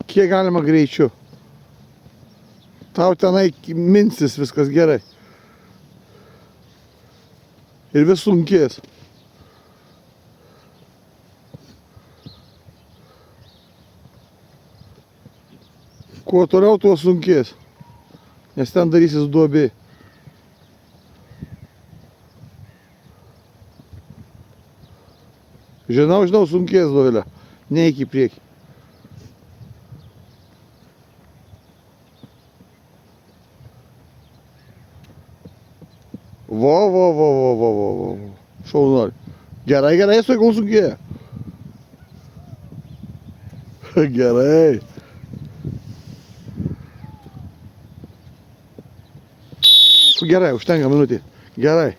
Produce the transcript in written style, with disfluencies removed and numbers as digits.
Kiek galima greičiau. Tau tenai minsis viskas gerai. Ir vis sunkės. Kuo toliau, tuo sunkės. Nes ten darysis duobė. Žinau, sunkės, Dovilė. Neik į priekį. Vo. Šaunuolį. Gerai, su kol sunkėja. Gerai. Gerai, užtenka minutė. Gerai.